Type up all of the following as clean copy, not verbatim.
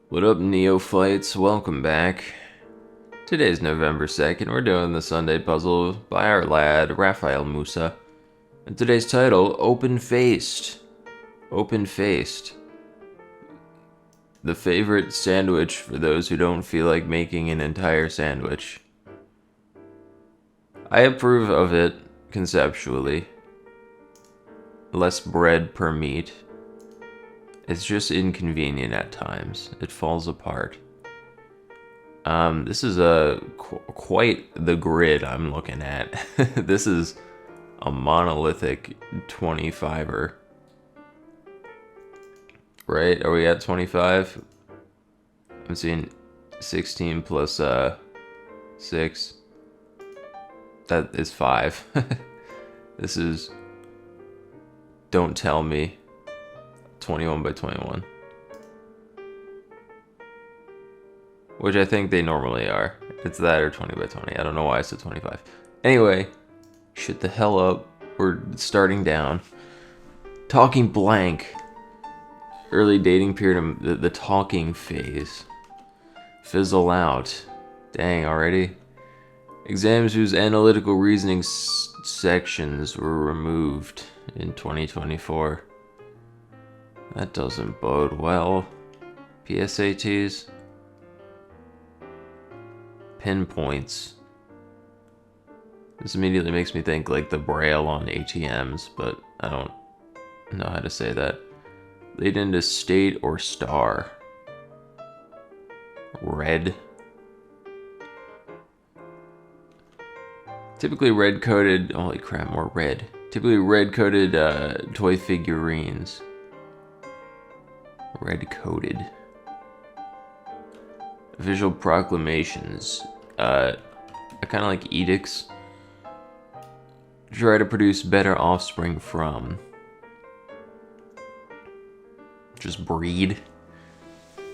What up, neophytes? Welcome back. Today's November 2nd. We're doing the Sunday puzzle by our lad, Raphael Musa. And today's title, Open Faced. Open Faced. The favorite sandwich for those who don't feel like making an entire sandwich. I approve of it conceptually. Less bread per meat. It's just inconvenient at times. It falls apart. This is quite the grid I'm looking at. This is a monolithic 25er. Right? Are we at 25? I'm seeing 16 plus 6. That is 5. This is, don't tell me, 21 by 21. Which I think they normally are. It's that or 20 by 20. I don't know why I said 25. Anyway, shut the hell up. We're starting down. Talking blank. Early dating period, the talking phase. Fizzle out. Dang, already? Exams whose analytical reasoning sections were removed in 2024. That doesn't bode well. PSATs. Pinpoints. This immediately makes me think like the braille on ATMs, but I don't know how to say that. Lead into state or star. Red. Typically red-coated, holy crap, more red. Typically red-coated toy figurines. Red-coated. Visual proclamations. I kind of like edicts. Try to produce better offspring from. Just breed.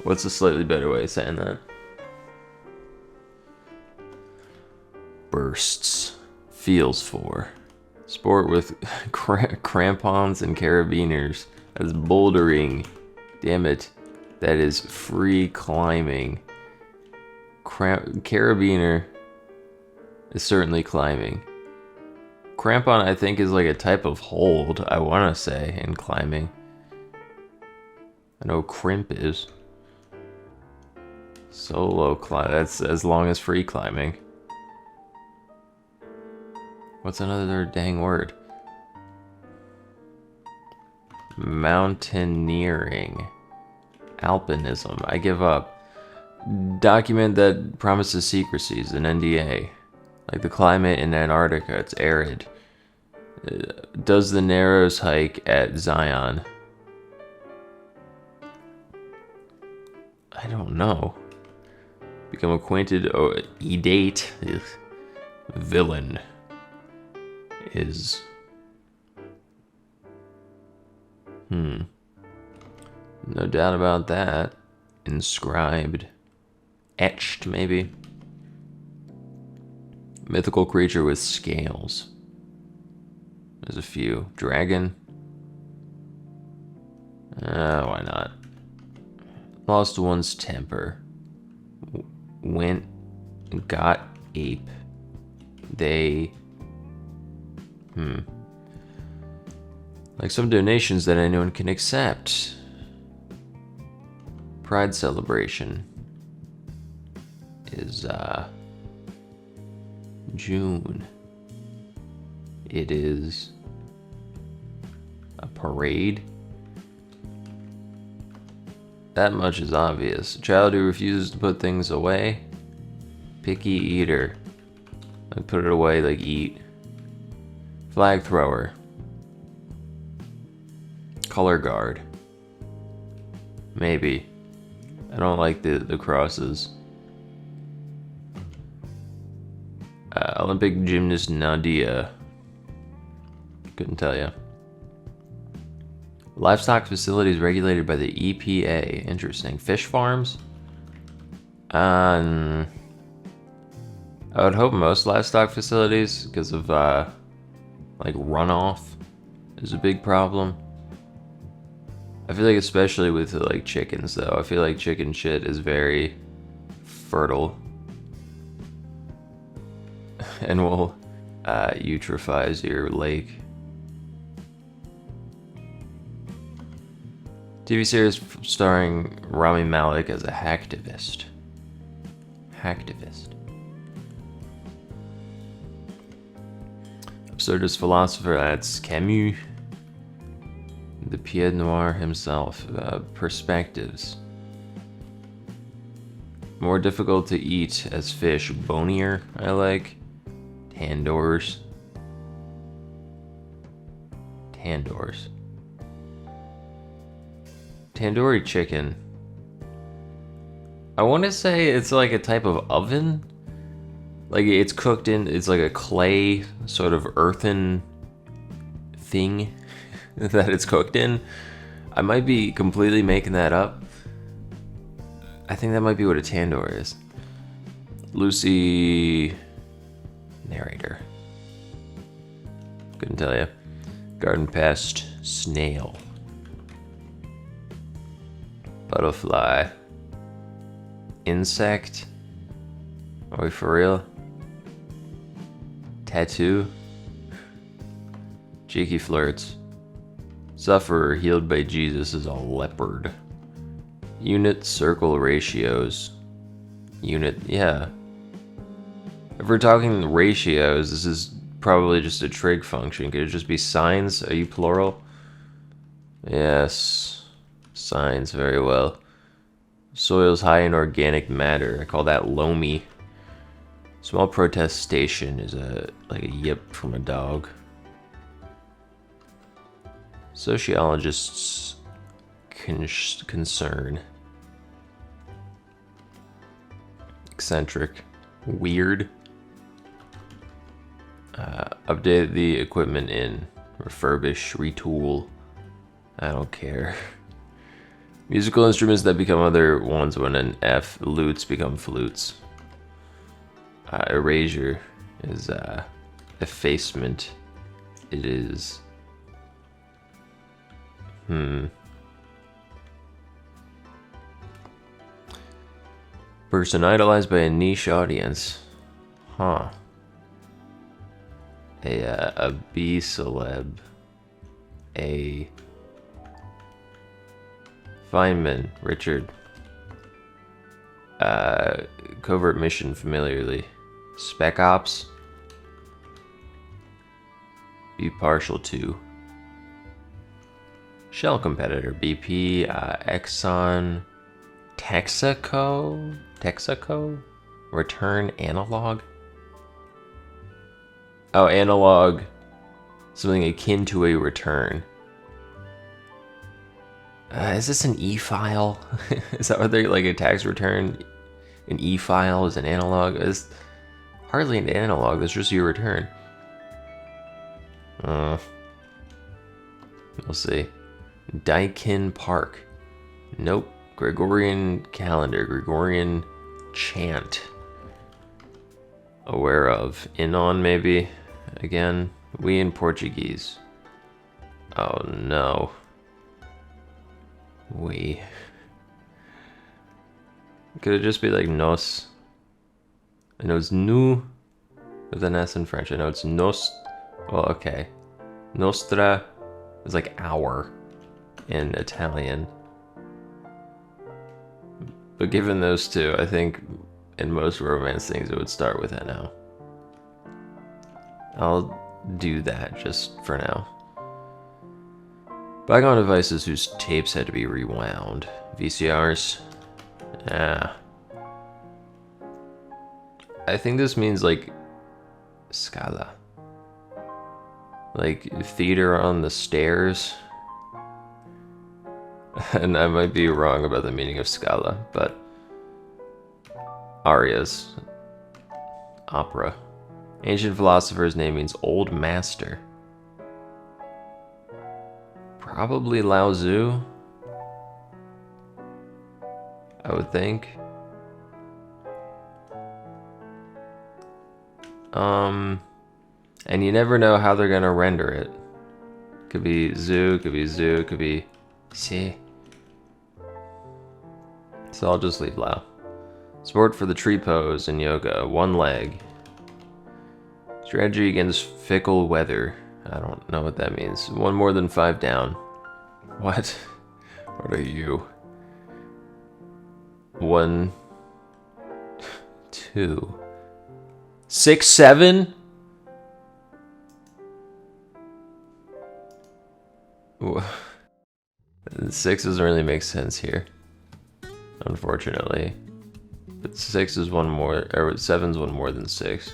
What's a slightly better way of saying that? Bursts. Feels for. Sport with crampons and carabiners. That's bouldering. Damn it. That is free climbing. Carabiner is certainly climbing. Crampon, I think, is like a type of hold, I want to say, in climbing. I know crimp is. Solo climb, that's as long as free climbing. What's another dang word? Mountaineering. Alpinism. I give up. Document that promises secrecies, an NDA. Like the climate in Antarctica, it's arid. Does the Narrows hike at Zion? I don't know. Become acquainted. Oh, edate. Ugh. Villain. Is. No doubt about that. Inscribed. Etched, maybe. Mythical creature with scales. There's a few. Dragon. Why not? Lost one's temper. Went and got ape. They. Like some donations that anyone can accept. Pride celebration is June. It is a parade. That much is obvious. A child who refuses to put things away. Picky eater. Like put it away, like eat. Flag thrower. Color guard. Maybe. I don't like the crosses. Olympic gymnast Nadia. Couldn't tell you. Livestock facilities regulated by the EPA. Interesting. Fish farms? I would hope most livestock facilities, because of like runoff, is a big problem. I feel like especially with like chickens though, I feel like chicken shit is very fertile. And will eutrophize your lake. TV series starring Rami Malek as a hacktivist. Hacktivist. Absurdist philosopher, that's Camus. The Pied Noir himself. Perspectives. More difficult to eat as fish. Bonier, I like. Tandoors. Tandoors. Tandoori chicken. I want to say it's like a type of oven. Like it's cooked in, it's like a clay sort of earthen thing that it's cooked in. I might be completely making that up. I think that might be what a tandoor is. Lucy, narrator. Couldn't tell you. Garden pest, snail. Butterfly. Insect. Are we for real? Tattoo. Cheeky flirts. Sufferer healed by Jesus is a leopard. Unit circle ratios. Unit, yeah. If we're talking ratios, this is probably just a trig function. Could it just be sines? Are you plural? Yes. Sines, very well. Soils high in organic matter. I call that loamy. Small protest station is like a yip from a dog. Sociologists' concern. Eccentric. Weird. Update the equipment in. Refurbish. Retool. I don't care. Musical instruments that become other ones when an F. Lutes become flutes. Erasure is effacement. It is. Person idolized by a niche audience. Huh. A B celeb. A Feynman, Richard. Covert mission familiarly. Spec Ops. Be partial to. Shell competitor. BP. Exxon. Texaco. Texaco. Return analog. Oh, analog. Something akin to a return. Is this an e-file? Is that what they're like a tax return? An e-file is an analog? It's hardly an analog, that's just your return. We'll see. Daikin Park. Nope. Gregorian calendar. Gregorian chant. Aware of. In on maybe? Again. We in Portuguese. Oh no. We. Could it just be like nos? I know it's nous with an S in French. I know it's nos. Well, okay. Nostra is like our in Italian. But given those two, I think in most romance things it would start with NO. I'll do that just for now. Bygone devices whose tapes had to be rewound. VCRs. Yeah. I think this means like Scala. Like theater on the stairs. And I might be wrong about the meaning of Scala, but arias. Opera. Ancient philosopher's name means old master. Probably Lao Tzu, I would think. And you never know how they're gonna render it. Could be zoo, could be zoo, could be See? So I'll just leave Lao. Support for the tree pose in yoga. 1 leg. Strategy against fickle weather. I don't know what that means. 1 more than 5 down. What? What are you? 1, 2, 6, 7? 6 doesn't really make sense here, unfortunately. But 6 is 1 more, or 7's 1 more than 6.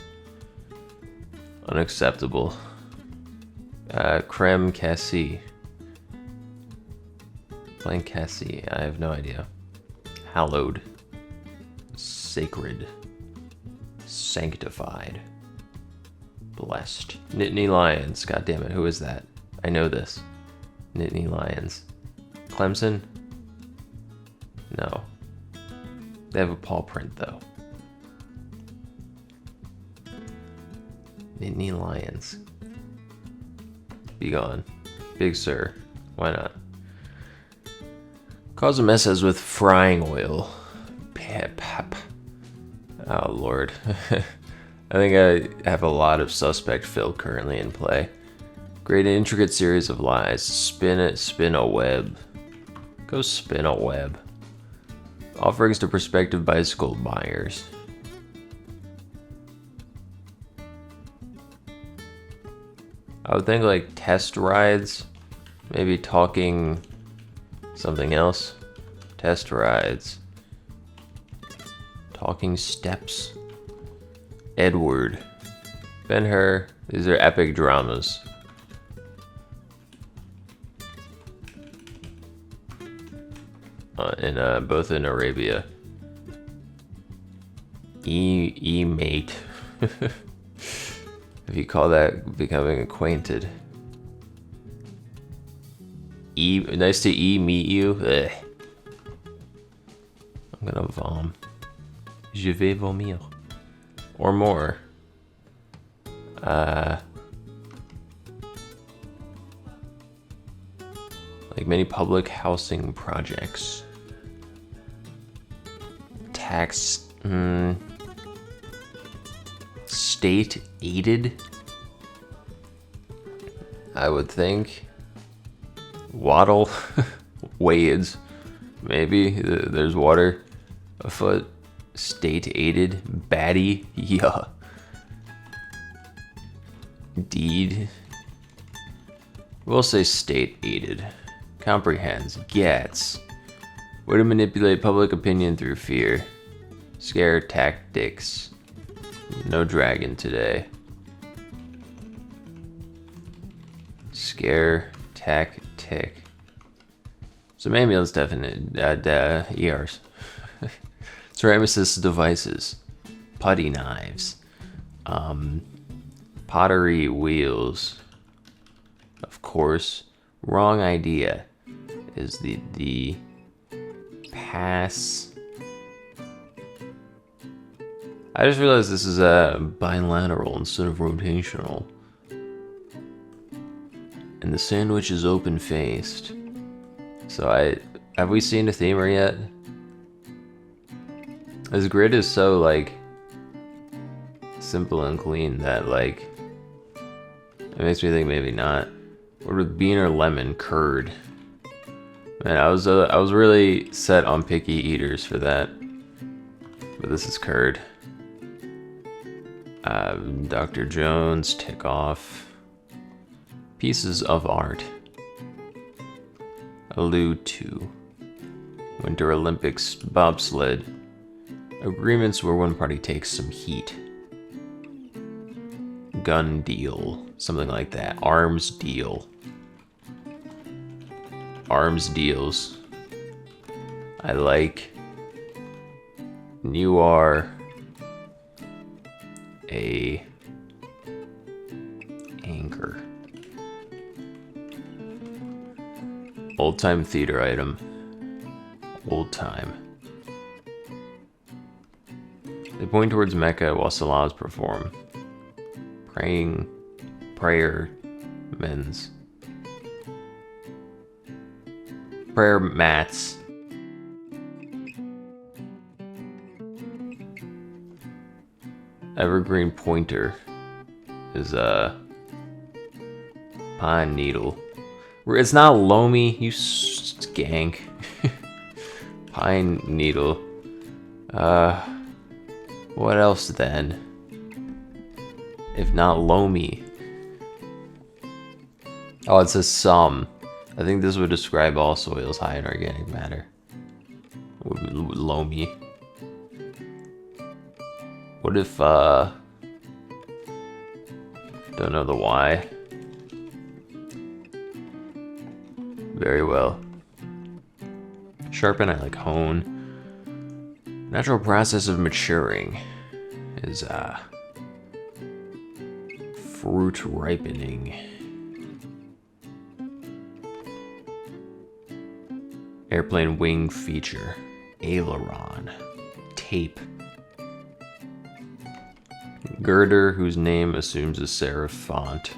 Unacceptable. Creme cassis. Plain cassis. I have no idea. Hallowed. Sacred. Sanctified. Blessed. Nittany Lions. God damn it, who is that? I know this. Nittany Lions. Clemson? No. They have a paw print though. Nittany Lions. Be gone. Big Sir. Why not? Cause a mess as with frying oil. Pep. Oh lord. I think I have a lot of suspect fill currently in play. Great intricate series of lies. Spin a web. Go spin a web. Offerings to prospective bicycle buyers. I would think like test rides. Maybe talking something else. Test rides. Talking steps. Edward. Ben-Hur. These are epic dramas. Both in Arabia. Mate. If you call that becoming acquainted. Nice to meet you. Ugh. I'm gonna vom. Je vais vomir. Or more. Like many public housing projects. Tax, state aided, I would think. Waddle, wades, maybe there's water afoot. State aided, baddie, yeah. Deed, we'll say state aided. Comprehends, gets. Way to manipulate public opinion through fear. Scare tactics. No dragon today. Scare tactic. So maybe that's definite. ERs. Ceramicist devices. Putty knives. Pottery wheels. Of course. Wrong idea is the pass. I just realized this is a bilateral instead of rotational. And the sandwich is open faced. So have we seen a themer yet? This grid is so like simple and clean that like it makes me think maybe not. What with bean or lemon? Curd. Man, I was really set on picky eaters for that. But this is curd. Dr. Jones, tick off. Pieces of art. Allude to. Winter Olympics bobsled. Agreements where one party takes some heat. Gun deal. Something like that. Arms deal. Arms deals. I like. You are a anchor. Old time theater item. Old time. They point towards Mecca while salahs perform. Prayer men's. prayer mats. Evergreen pointer is pine needle. It's not loamy, you skank. Pine needle. What else then? If not loamy. Oh, it says some. I think this would describe all soils high in organic matter. Loamy. What if, don't know the why. Very well. Sharpen, I like hone. Natural process of maturing is, fruit ripening. Airplane wing feature. Aileron. Tape. Girder, whose name assumes a serif font.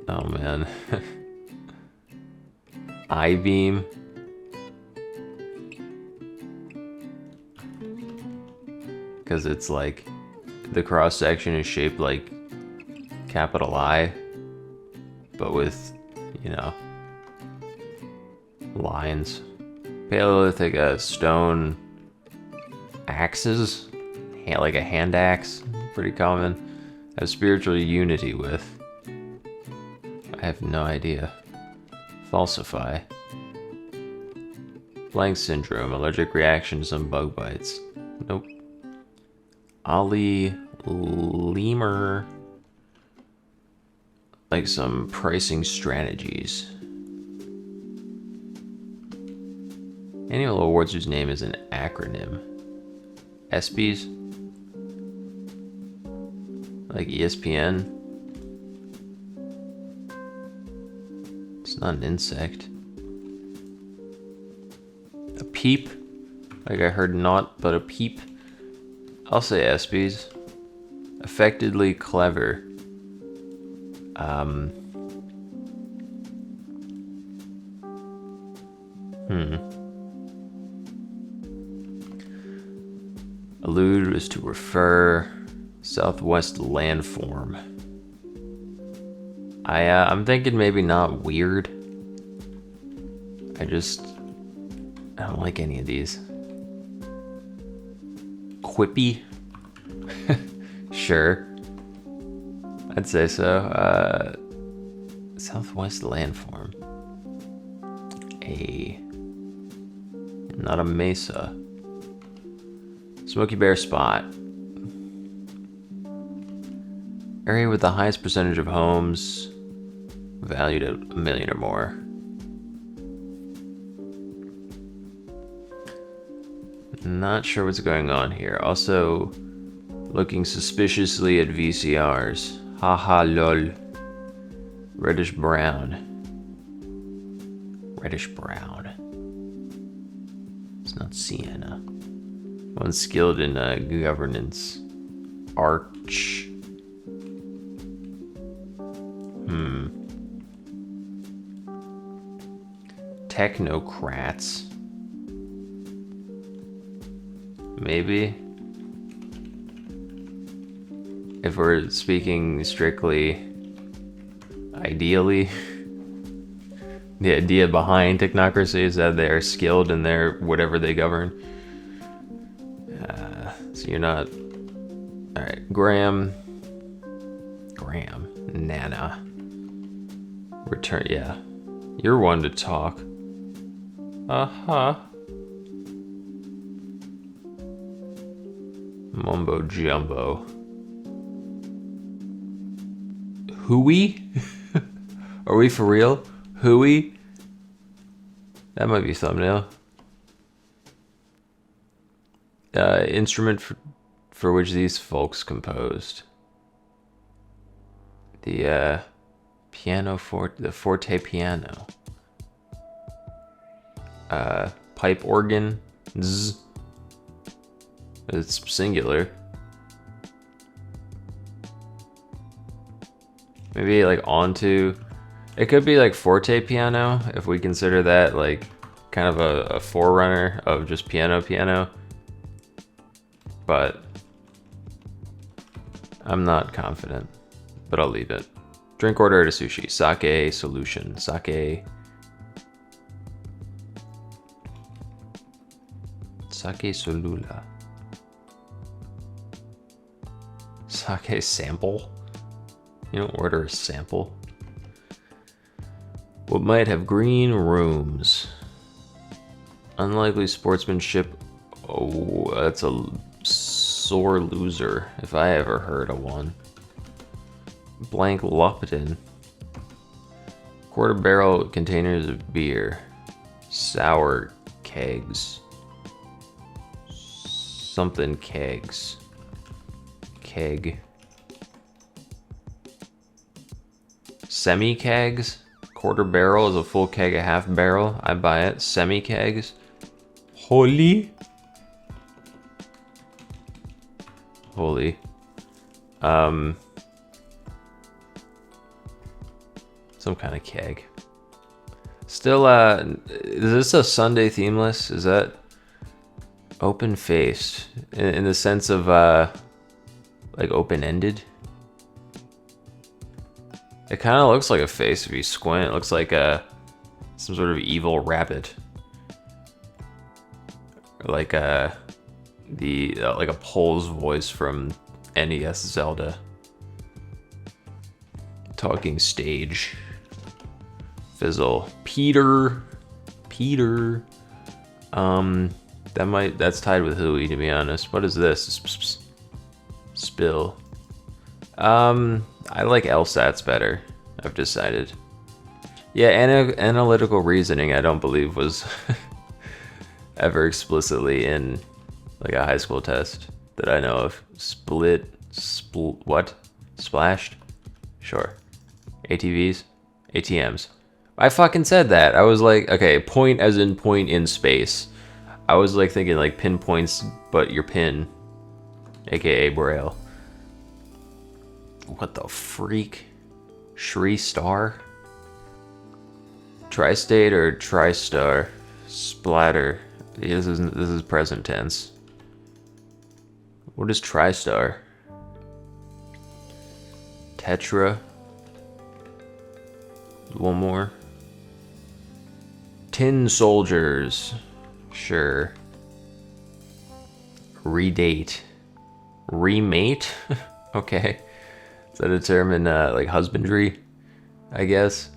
Oh man. I-beam. Because it's like, the cross section is shaped like capital I, but with, you know, lines. Paleolithic stone axes. Like a hand axe, pretty common. Have spiritual unity with. I have no idea. Falsify. Blank syndrome, allergic reaction to some bug bites. Nope. Ollie Lemur. Like some pricing strategies. Annual awards whose name is an acronym. ESPYs. Like ESPN. It's not an insect. A peep. Like I heard not, but a peep. I'll say ESPYs. Affectedly clever. Allude is to refer. Southwest landform. I'm thinking maybe not weird. I don't like any of these. Quippy? Sure. I'd say so. Southwest landform. Not a mesa. Smoky Bear spot. Area with the highest percentage of homes valued at $1 million or more. Not sure what's going on here. Also, looking suspiciously at VCRs. Haha lol. Reddish brown. Reddish brown. It's not sienna. One skilled in governance. Arch. Technocrats. Maybe. If we're speaking strictly ideally, the idea behind technocracy is that they are skilled in their whatever they govern. So you're not. Alright, Graham, Nana. Return, yeah. You're one to talk. Mumbo jumbo. Hooey? Are we for real? Hooey? That might be thumbnail. Instrument for which these folks composed. The the forte piano. Pipe organ. Zzz. It's singular. Maybe like onto. It could be like forte piano, if we consider that like kind of a forerunner of just piano. But I'm not confident, but I'll leave it. Drink order at a sushi. Sake solution. Sake solula. Sake sample? You don't order a sample? What might have green rooms? Unlikely sportsmanship. Oh, that's a sore loser if I ever heard of one. Blank Lupton. Quarter barrel containers of beer. Sour kegs. Something kegs. Keg. Semi kegs. Quarter barrel is a full keg, a half barrel. I buy it. Semi kegs. Holy. Some kind of keg. Still, is this a Sunday themeless? Is that open-faced in the sense of like open-ended? It kind of looks like a face if you squint. It looks like some sort of evil rabbit, or like like a Pole's voice from NES Zelda. Talking stage. Fizzle. Peter. That's tied with Hui, to be honest. What is this? Spill. I like LSATs better, I've decided. Yeah, analytical reasoning I don't believe was ever explicitly in like a high school test that I know of. What? Splashed? Sure. ATVs? ATMs. I fucking said that. I was like, okay, point as in point in space. I was like thinking like pinpoints, but your pin, aka Braille. What the freak? Shri Star? Tri-state or Tri-star? Splatter. Yeah, this is present tense. What is Tri-star? Tetra. One more. Tin soldiers. Sure. Redate. Remate? Okay. Is that a term in like husbandry? I guess.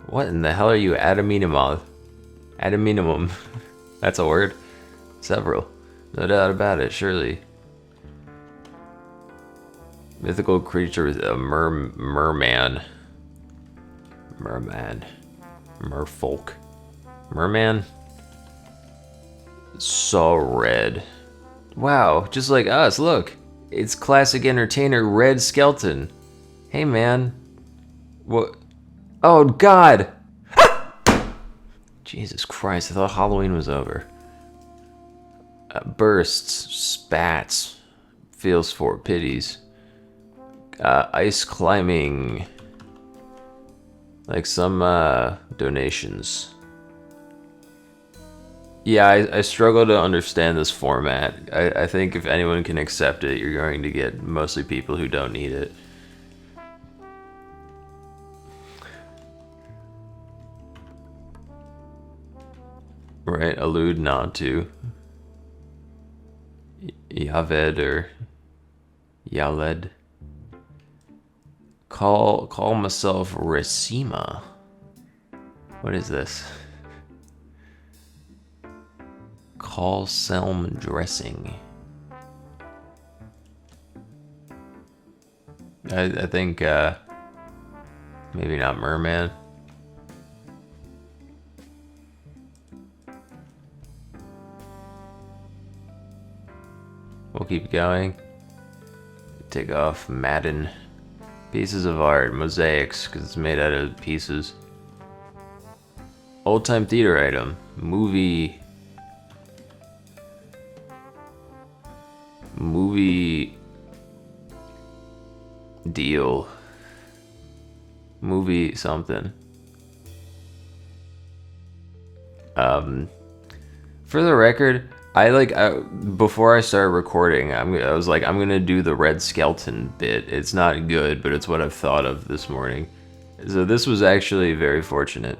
What in the hell are you? Adaminimum. Adaminimum. That's a word. Several. No doubt about it, surely. Mythical creature with a merman. Merman. Merfolk. Merman? So red. Wow, just like us, look. It's classic entertainer Red Skelton. Hey man. What? Oh god! Jesus Christ, I thought Halloween was over. Bursts, spats, feels for pities. Ice climbing. Like some donations. Yeah, I struggle to understand this format. I think if anyone can accept it, you're going to get mostly people who don't need it. Right, allude not to. Yaved or Yaled. Call myself Resima. What is this? Call Selm dressing. I think maybe not merman. We'll keep going. Take off Madden. Pieces of art, mosaics, because it's made out of pieces. Old time theater item. Movie deal. Movie something. For the record, before I started recording, I was like, I'm gonna do the red skeleton bit. It's not good, but it's what I've thought of this morning. So this was actually very fortunate.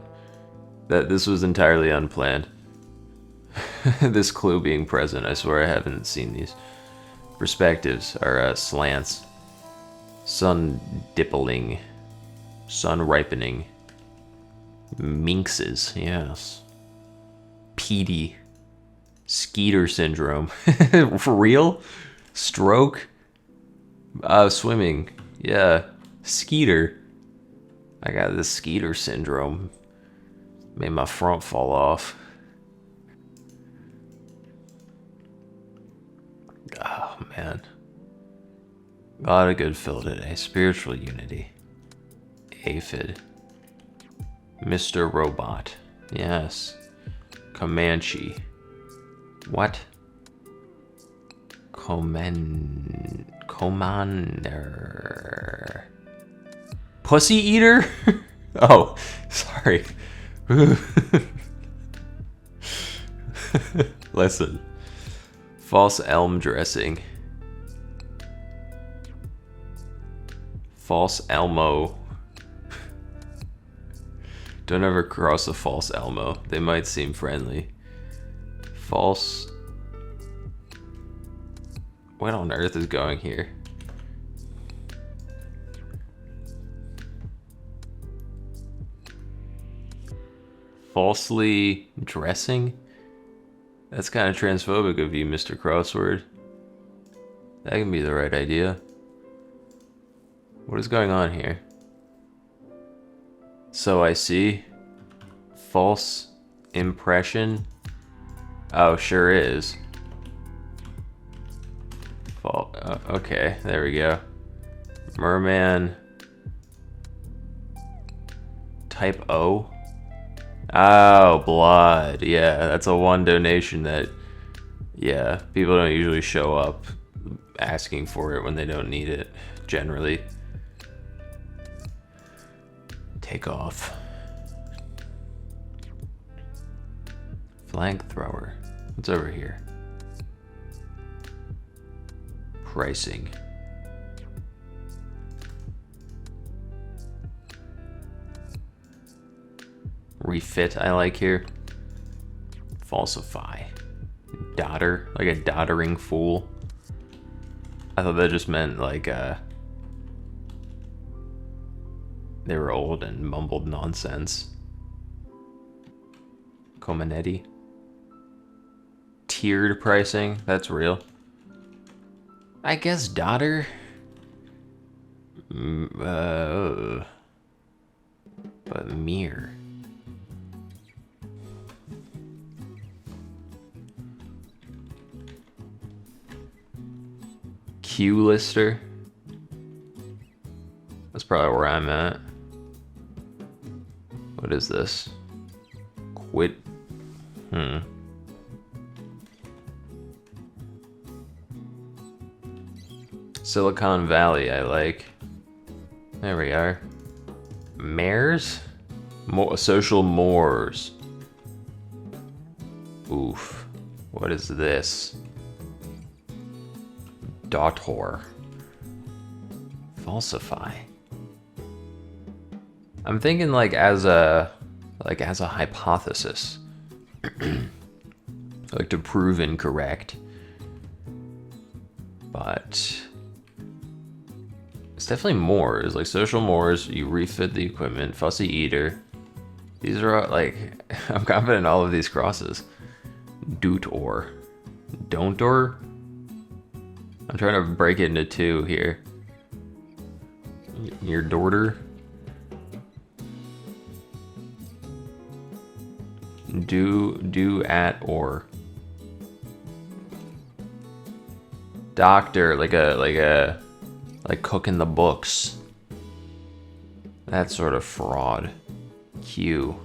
That this was entirely unplanned. This clue being present. I swear I haven't seen these. Perspectives are slants. Sun dippling. Sun ripening. Minxes, yes. PD. Skeeter syndrome. For real? Stroke? Swimming. Yeah. Skeeter. I got the Skeeter syndrome. Made my front fall off. Oh, man. A lot of good fill today. Spiritual unity. Aphid. Mr. Robot. Yes. Comanche. What? Commander. Pussy eater? Oh, sorry. Listen. False elm dressing. False Elmo. Don't ever cross a false Elmo. They might seem friendly. False. What on earth is going here? Falsely dressing? That's kind of transphobic of you, Mr. Crossword. That can be the right idea. What is going on here? So I see. False impression. Oh, sure is. Okay, there we go. Merman. Type O. Oh, blood. Yeah, that's a one donation that, yeah, people don't usually show up asking for it when they don't need it, generally. Take off. Flag thrower. What's over here? Pricing. Refit I like here. Falsify. Dotter. Like a doddering fool. I thought that just meant like they were old and mumbled nonsense. Comanetti. Tiered pricing. That's real. I guess daughter. But mirror. Q lister. That's probably where I'm at. What is this? Quit. Silicon Valley, I like. There we are. Mares? Social mores. Oof. What is this? Daughter. Falsify. I'm thinking like as a hypothesis. Like to prove incorrect. But it's definitely mores, like social mores. You refit the equipment. Fussy eater. These are all, like, I'm confident in all of these crosses. Doot or. Don't or? I'm trying to break it into two here. Your daughter. Do at or. Doctor, like cooking the books. That sort of fraud. Q.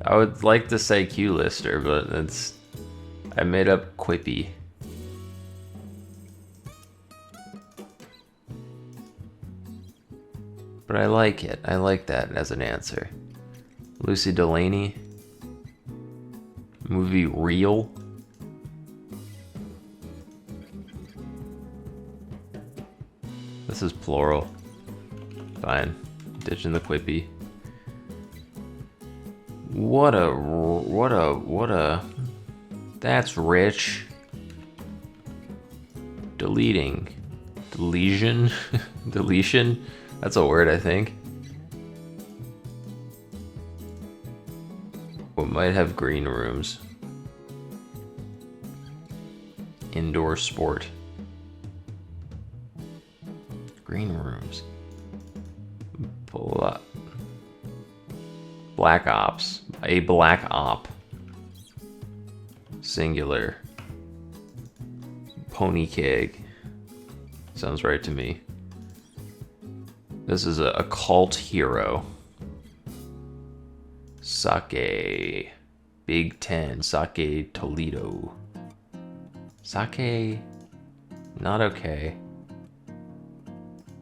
I would like to say Q lister, but I made up Quippy. But I like it. I like that as an answer. Lucy Delaney. Movie reel. This is plural. Fine. Ditching the quippy. What a... That's rich. Deleting. Deletion? Deletion? That's a word, I think. We might have green rooms. Indoor sport. Green rooms. Pull up. Black ops. A black op. Singular. Pony keg. Sounds right to me. This is a cult hero. Sake. Big Ten. Sake Toledo. Sake. Not okay.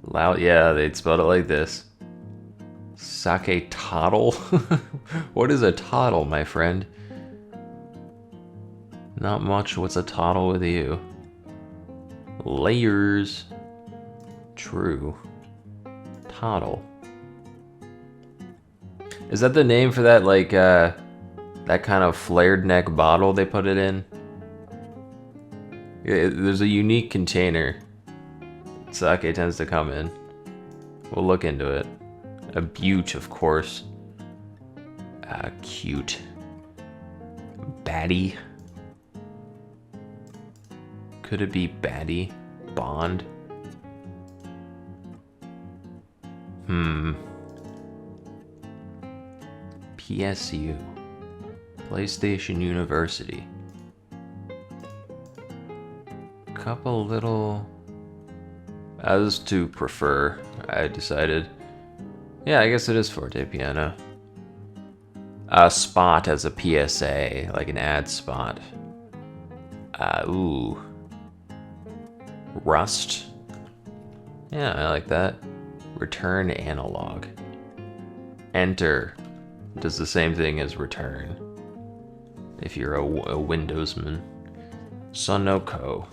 Loud. Yeah, they'd spelled it like this. Sake toddle? What is a toddle, my friend? Not much. What's a toddle with you? Layers. True. Toddle. Is that the name for that, like, that kind of flared neck bottle they put it in? There's a unique container sake tends to come in. We'll look into it. A butte, of course. Cute. Baddie. Could it be baddie? Bond? PSU. PlayStation University. Couple little... As to prefer, I decided. Yeah, I guess it is Forte Piano. A spot as a PSA, like an ad spot. Ooh. Rust. Yeah, I like that. Return analog. Enter does the same thing as return. If you're a Windowsman. Sonoko.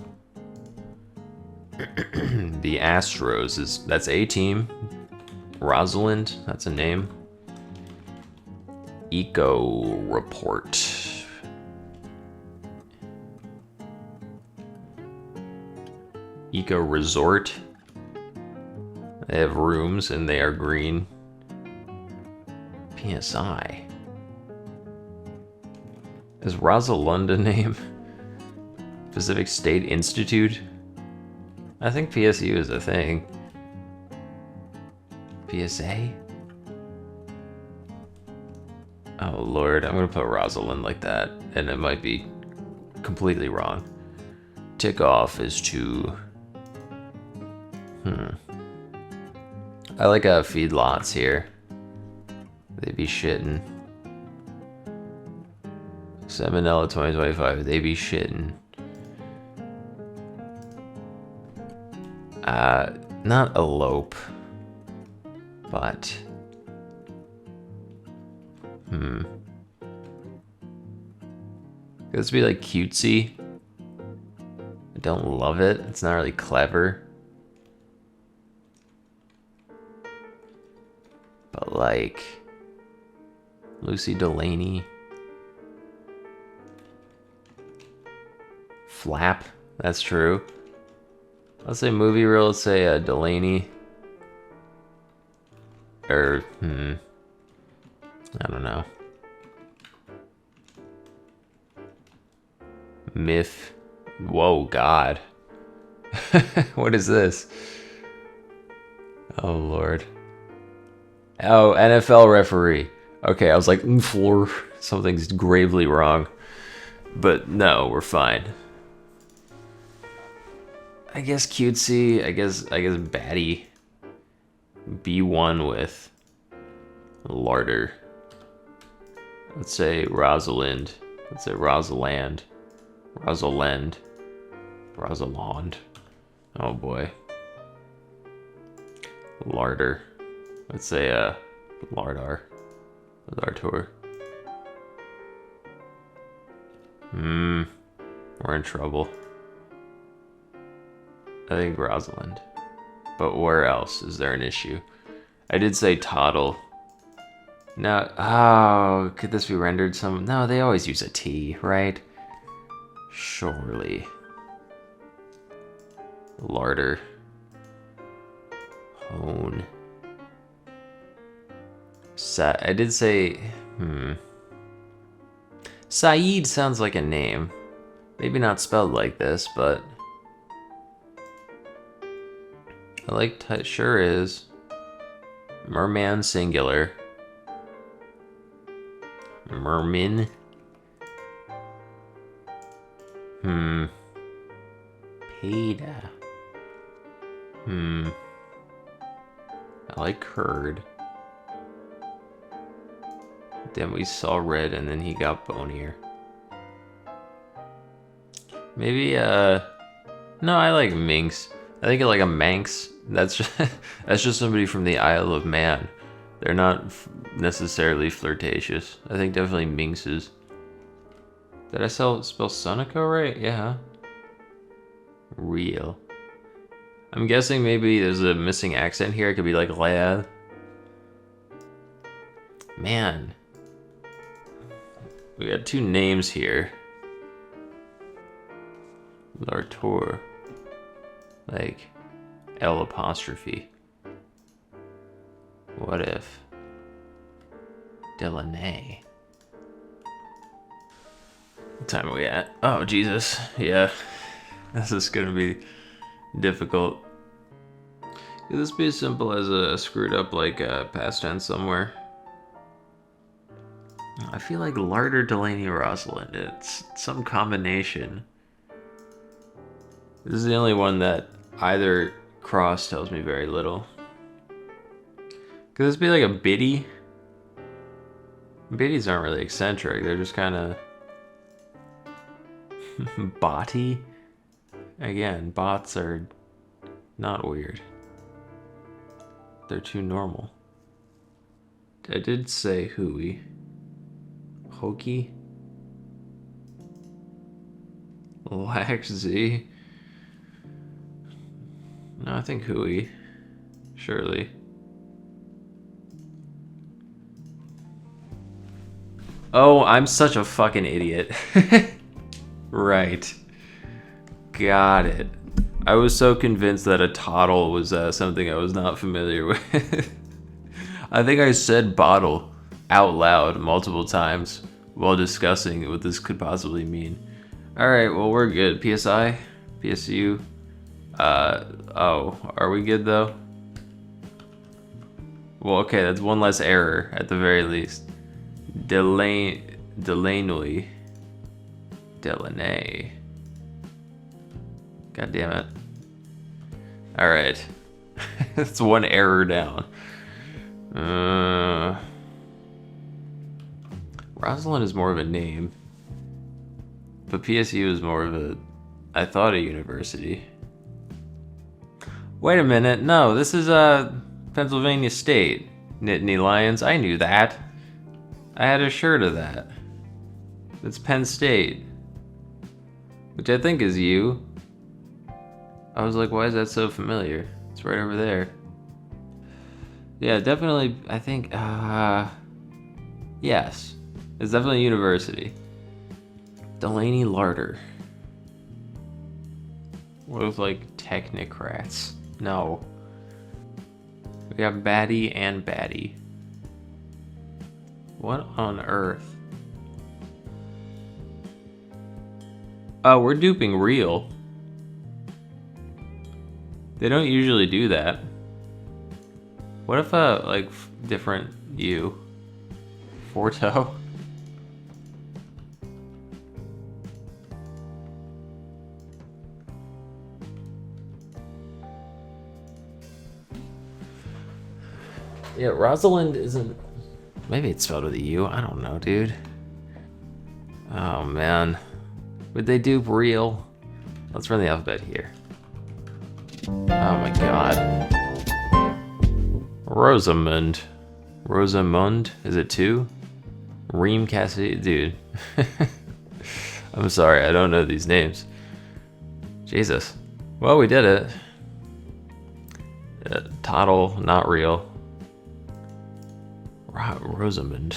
The Astros that's a team. Rosalind, that's a name. Eco Report. Eco Resort. They have rooms and they are green. PSI. Is Rosalind a name? Pacific State Institute? I think PSU is a thing. PSA? Oh lord, I'm gonna put Rosalind like that, and it might be completely wrong. Tick off is to... I like feedlots here. They be shitting. Salmonella 2025, they be shitting. Not elope, but could this be like cutesy? I don't love it. It's not really clever. But like Lucy Delaney. Flap, that's true. Let's say movie reel, let's say Delaney. Or, I don't know. Myth. Whoa, God. What is this? Oh, Lord. Oh, NFL referee. Okay, I was like, floor. Something's gravely wrong. But no, we're fine. I guess cutesy, I guess baddie. B1 with larder. Let's say Rosalind. Let's say Rosalind. Rosalind. Rosalind. Oh boy. Larder. Let's say Lardar. Lartor. We're in trouble. I think Rosalind. But where else is there an issue? I did say Toddle. No, oh, could this be rendered some? No, they always use a T, right? Surely. Larder. Hone. I did say, Saeed sounds like a name. Maybe not spelled like this, but I like, sure is. Merman singular. Mermin. Peda. I like curd. Then we saw red and then he got bonier. Maybe, no, I like minx. I think I like a manx. That's just, that's just somebody from the Isle of Man. They're not necessarily flirtatious. I think definitely minxes. Did I spell Sonico right? Yeah. Real. I'm guessing maybe there's a missing accent here. It could be like lad. Man. We got two names here. Lartour. Like L apostrophe. What if Delaney? What time are we at? Oh, Jesus. Yeah. This is gonna be difficult. Could this be as simple as a screwed up like past tense somewhere? I feel like Larder, Delaney, Rosalind. It's some combination. This is the only one that either cross tells me very little. Could this be like a biddy? Biddies aren't really eccentric. They're just kind of botty. Again, bots are not weird. They're too normal. I did say hooey. Hokey. Laxzy. No, I think hooey. Surely. Oh, I'm such a fucking idiot. Right. Got it. I was so convinced that a toddle was something I was not familiar with. I think I said bottle out loud multiple times while discussing what this could possibly mean. Alright, well, we're good. PSI? PSU? Oh, are we good though? Well, okay, that's one less error at the very least. Delaney. Delaney. God damn it. Alright. That's one error down. Rosalind is more of a name. But PSU is more of a, I thought, a university. Wait a minute. No, this is Pennsylvania State. Nittany Lions. I knew that. I had a shirt of that. It's Penn State. Which I think is you. I was like, why is that so familiar? It's right over there. Yeah, definitely, I think, yes. It's definitely a university. Delaney Larder. What if, like, technocrats? No. We got baddie and baddie. What on earth? Oh, we're duping real. They don't usually do that. What if like different you? Forto? Yeah, Rosalind isn't... Maybe it's spelled with a U. I don't know, dude. Oh, man. Would they dupe real? Let's run the alphabet here. Oh, my God. Rosamund. Rosamund? Is it two? Reem Cassie? Dude. I'm sorry, I don't know these names. Jesus. Well, we did it. Toddle, not real. Rosamond.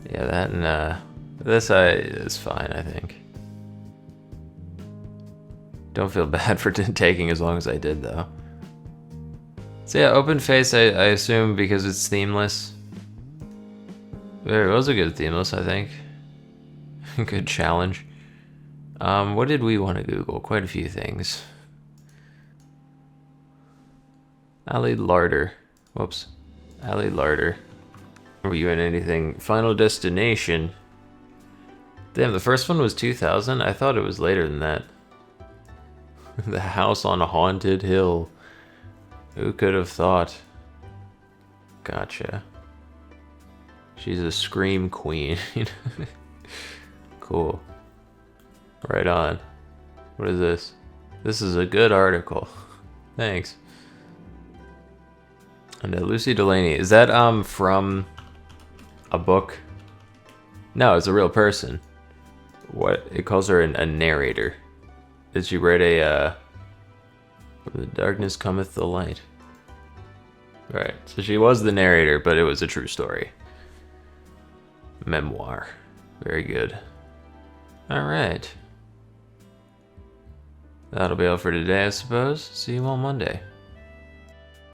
Yeah, that and this is fine, I think. Don't feel bad for taking as long as I did, though. So yeah, open face, I assume because it's themeless. It was a good themeless, I think. Good challenge. What did we want to Google? Quite a few things. Alley Larder. Whoops. Alley Larder. Were you in anything? Final Destination. Damn, the first one was 2000? I thought it was later than that. The House on a Haunted Hill. Who could have thought? Gotcha. She's a scream queen. Cool. Right on. What is this? This is a good article. Thanks. And Lucy Delaney. Is that from a book? No, it's a real person. What? It calls her a narrator. Did she write a From the darkness cometh the light? Right. So she was the narrator, but it was a true story. Memoir. Very good. Alright. That'll be all for today, I suppose. See you all Monday.